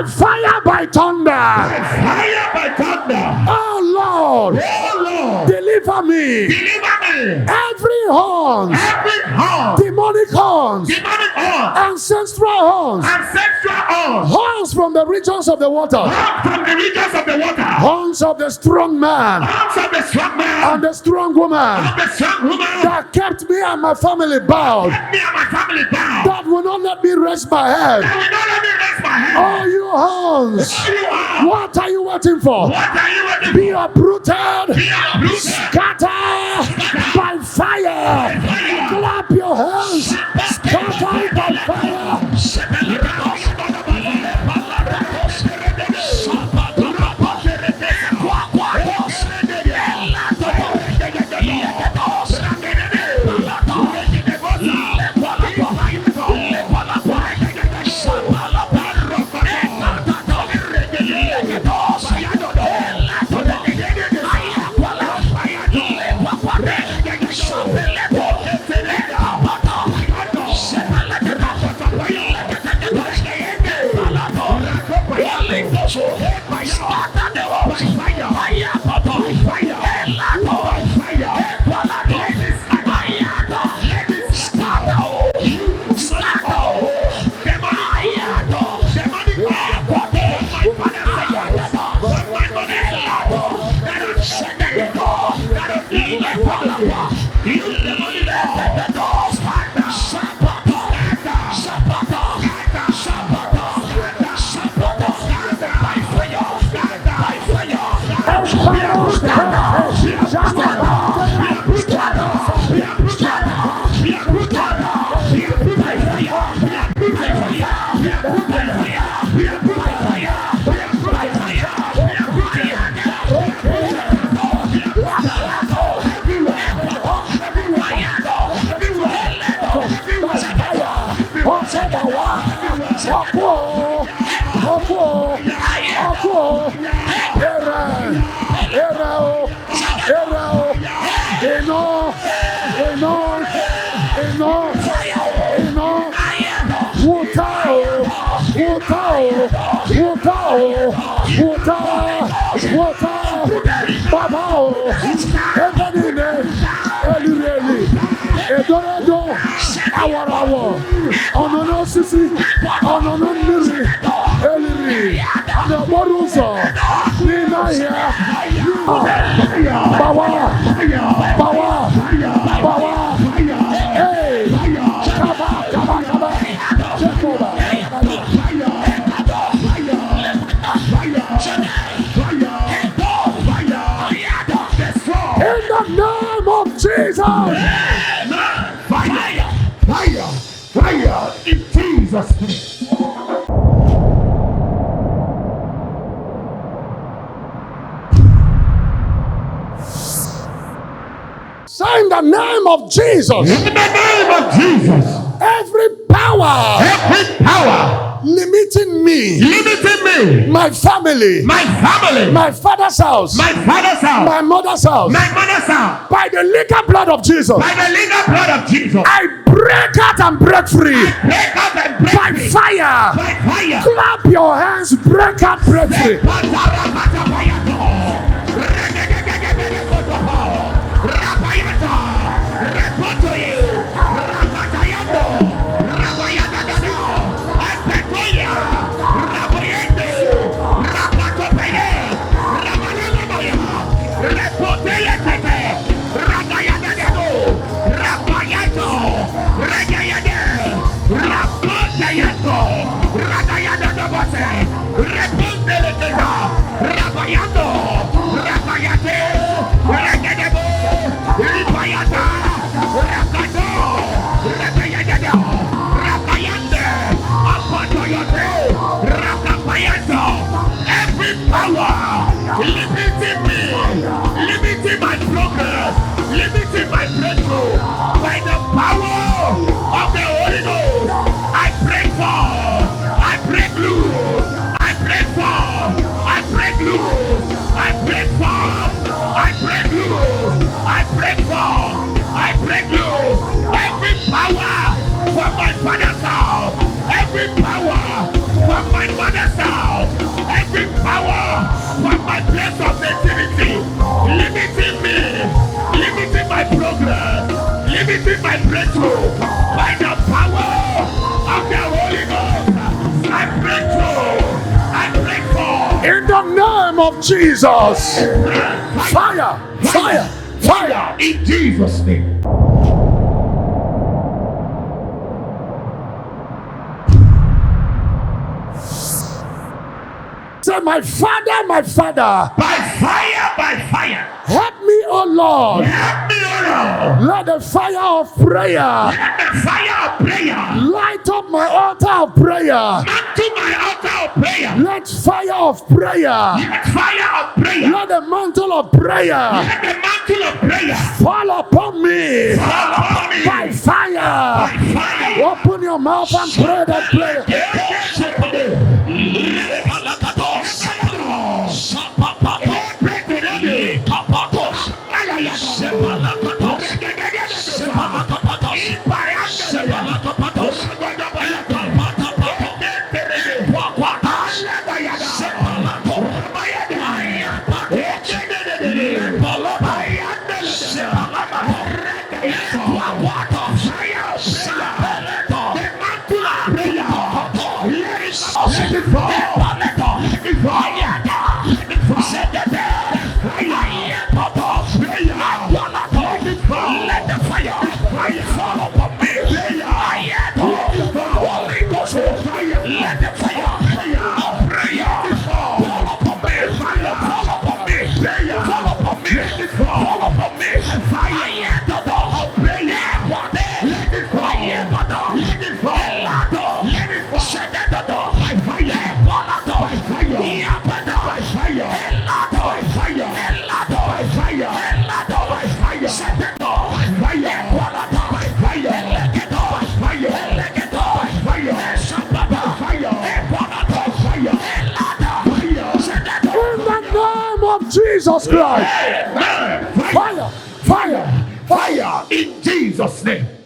by fire, by thunder. By fire, by thunder. Oh Lord. Oh Lord. Deliver me. Deliver me. Every horn. Every horn. Demonic horns. Demonic horn. Ancestral horns. Ancestral horn. Horns from the regions of the water. Horn from the regions of the water. Horns of the strong man. Horns of the strong man. And the strong woman. Of the strong woman. That kept me and my family bowed. Kept me and my family bound. That will not let me rest my head. That will not let me raise my head. Oh, you horns. You are. What are you waiting for? What are you waiting Be uprooted. Be uprooted. Scatter by fire. Clap your hands. Scatter by fire. In the name of Jesus. In the name of Jesus. Every power limiting me, my family, my father's house, my mother's house, by the legal blood of Jesus, I break out and break free. By fire. Clap your hands, break out, break free. Every power from my mother's house, of Jesus. Fire, fire, fire in Jesus' name. Say, my Father, my Father. By fire, by fire. Help me, O Lord. Help me, O Lord. Let the fire of prayer. Let the fire of prayer Light up my altar of prayer. mantle my altar of prayer. Let fire of prayer. Let fire of prayer. Let the mantle of prayer Let the mantle of prayer fall upon me. fall upon me. By fire. By fire. Open your mouth and pray that prayer. Jesus Christ. Amen. Fire, fire, Fire in Jesus' name.